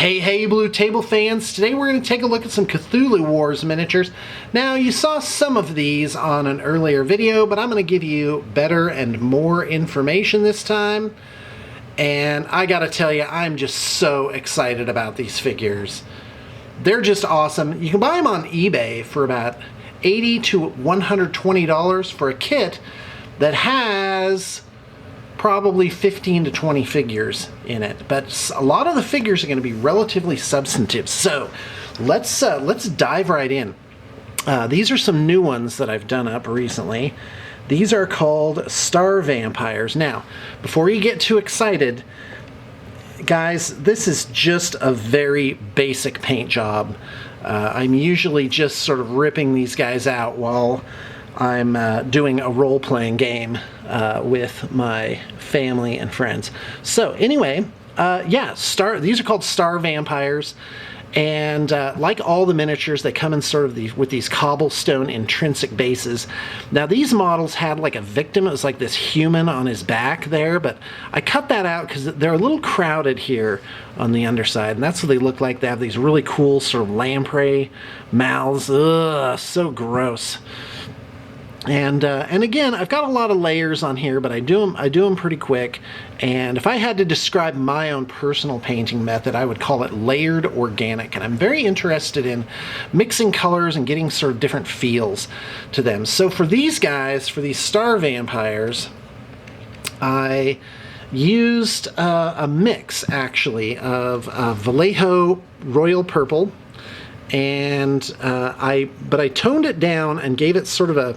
Hey Blue Table fans, today we're going to take a look at some Cthulhu Wars miniatures. Now you saw some of these on an earlier video, but I'm going to give you better and more information this time. And I gotta tell you, I'm just so excited about these figures. They're just awesome. You can buy them on eBay for about $80 to $120 for a kit that has probably 15 to 20 figures in it, but a lot of the figures are going to be relatively substantive. So let's dive right in. These are some new ones that I've done up recently. These are called Star Vampires. Now, before you get too excited, guys, this is just a very basic paint job. I'm usually just sort of ripping these guys out while I'm doing a role-playing game with my family and friends. So anyway, yeah, these are called Star Vampires, and like all the miniatures, they come in sort of with these cobblestone intrinsic bases. Now these models had like a victim. It was like this human on his back there, but I cut that out because they're a little crowded here on the underside, and that's what they look like. They have these really cool sort of lamprey mouths. Ugh, so gross. And again, I've got a lot of layers on here, but I do them pretty quick. And if I had to describe my own personal painting method, I would call it layered organic. And I'm very interested in mixing colors and getting sort of different feels to them. So for these guys, for these Star Vampires, I used a mix actually of Vallejo Royal Purple, and but I toned it down and gave it sort of a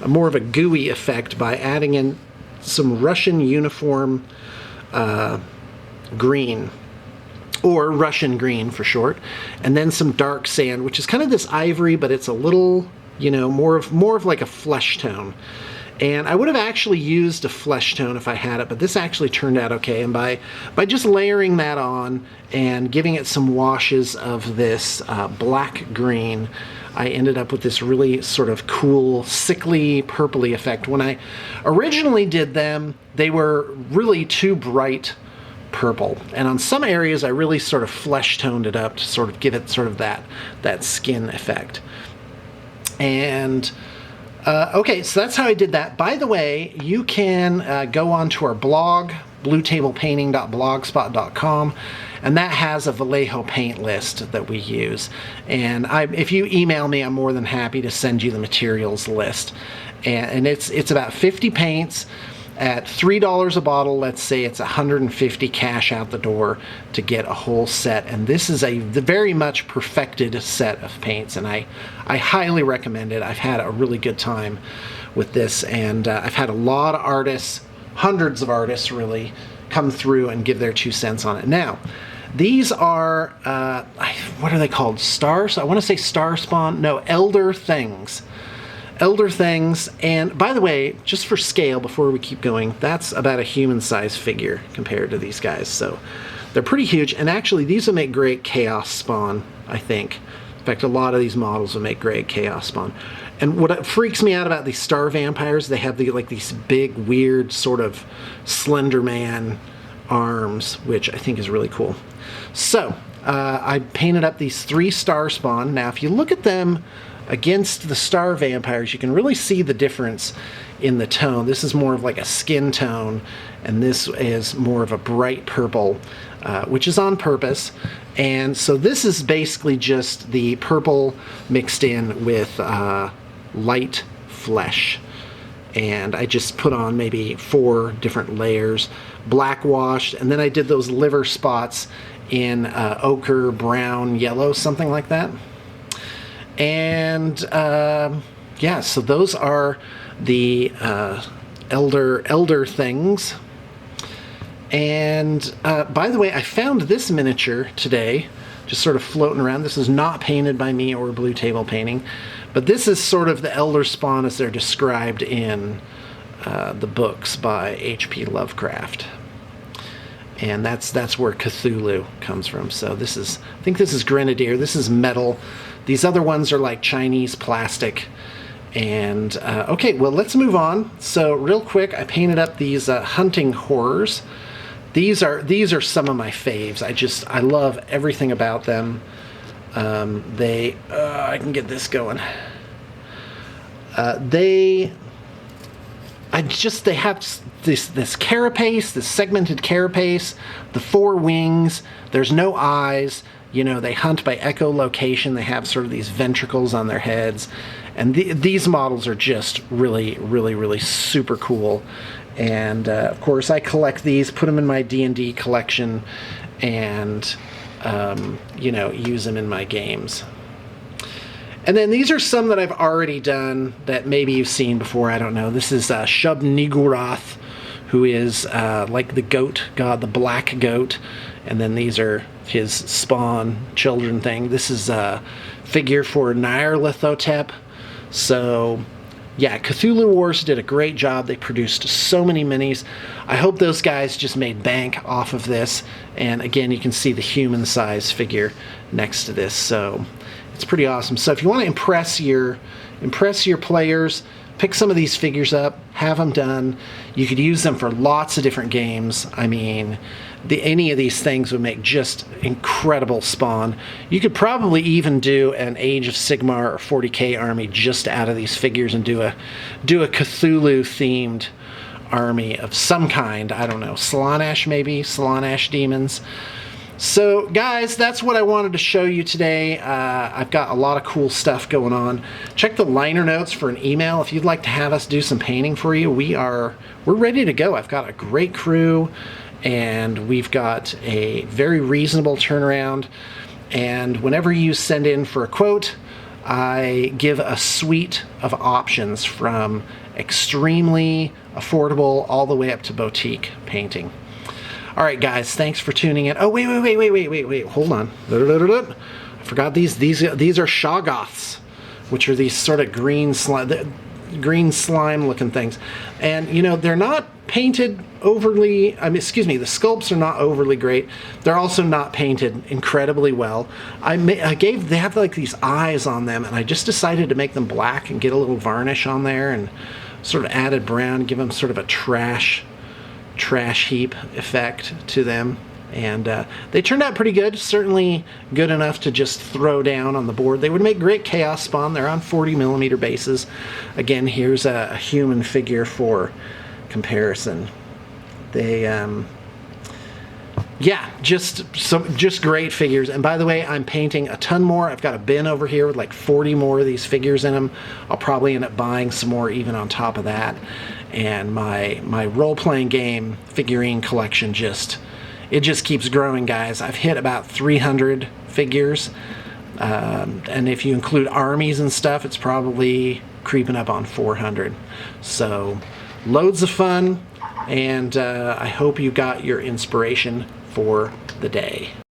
more of a gooey effect by adding in some Russian uniform green, or Russian green for short, and then some dark sand, which is kind of this ivory, but it's a little, you know, more of like a flesh tone. And I would have actually used a flesh tone if I had it, but this actually turned out okay. And by just layering that on and giving it some washes of this black green, I ended up with this really sort of cool, sickly, purpley effect. When I originally did them, they were really too bright purple. And on some areas, I really sort of flesh toned it up to sort of give it sort of that skin effect. And okay, so that's how I did that. By the way, you can go on to our blog, bluetablepainting.blogspot.com, and that has a Vallejo paint list that we use. And if you email me, I'm more than happy to send you the materials list. And it's about 50 paints at $3 a bottle. Let's say it's $150 cash out the door to get a whole set. And this is the very much perfected set of paints, and I highly recommend it. I've had a really good time with this, and I've had a lot of artists, hundreds of artists really, come through and give their 2 cents on it. Now, these are, what are they called? Stars? I want to say Star Spawn. No, Elder Things. Elder Things. And by the way, just for scale, before we keep going, that's about a human-sized figure compared to these guys. So they're pretty huge. And actually, these will make great Chaos Spawn, I think. In fact, a lot of these models will make great Chaos Spawn. And what freaks me out about these Star Vampires, they have like these big, weird, sort of Slender Man arms, which I think is really cool. So I painted up these 3 Star Spawn. Now, if you look at them against the Star Vampires, you can really see the difference in the tone. This is more of like a skin tone, and this is more of a bright purple, which is on purpose. And so this is basically just the purple mixed in with light flesh. And I just put on maybe 4 different layers, black washed, and then I did those liver spots in ochre, brown, yellow, something like that. And yeah, so those are the elder things. And by the way, I found this miniature today, just sort of floating around. This is not painted by me or Blue Table Painting, but this is sort of the Elder Spawn as they're described in the books by H.P. Lovecraft. And that's where Cthulhu comes from. So I think this is Grenadier. This is metal. These other ones are like Chinese plastic. And okay, well, let's move on. So real quick, I painted up these hunting horrors. these are some of my faves. I love everything about them. I can get this going. They have this carapace, this segmented carapace, the 4 wings. There's no eyes. You know, they hunt by echolocation. They have sort of these ventricles on their heads. And these models are just really, really, really super cool. And, of course, I collect these, put them in my D&D collection, and, you know, use them in my games. And then these are some that I've already done that maybe you've seen before. I don't know. This is Shub-Niggurath, who is like the goat god, the black goat. And then these are his spawn children thing. This is a figure for Nyarlathotep. So, yeah, Cthulhu Wars did a great job. They produced so many minis. I hope those guys just made bank off of this. And again, you can see the human size figure next to this. So it's pretty awesome. So if you want to impress your players, pick some of these figures up, have them done. You could use them for lots of different games. I mean, any of these things would make just incredible spawn. You could probably even do an Age of Sigmar or 40k army just out of these figures and do a Cthulhu themed army of some kind. I don't know, Slaanesh maybe, Slaanesh demons. So guys, that's what I wanted to show you today. I've got a lot of cool stuff going on. Check the liner notes for an email if you'd like to have us do some painting for you. We're ready to go. I've got a great crew, and we've got a very reasonable turnaround. And whenever you send in for a quote, I give a suite of options from extremely affordable all the way up to boutique painting. All right, guys, thanks for tuning in. Oh, wait, hold on. I forgot these are Shoggoths, which are these sort of green slime looking things. And, you know, they're not painted overly, the sculpts are not overly great. They're also not painted incredibly well. They have like these eyes on them, and I just decided to make them black and get a little varnish on there and sort of added brown, give them sort of a trash heap effect to them, and they turned out pretty good. Certainly good enough to just throw down on the board. They would make great chaos spawn. They're on 40mm bases. Again, here's a human figure for comparison. They yeah, just great figures. And by the way, I'm painting a ton more. I've got a bin over here with like 40 more of these figures in them. I'll probably end up buying some more even on top of that. And my role-playing game figurine collection just keeps growing, guys. I've hit about 300 figures, and if you include armies and stuff, it's probably creeping up on 400. So loads of fun, and I hope you got your inspiration for the day.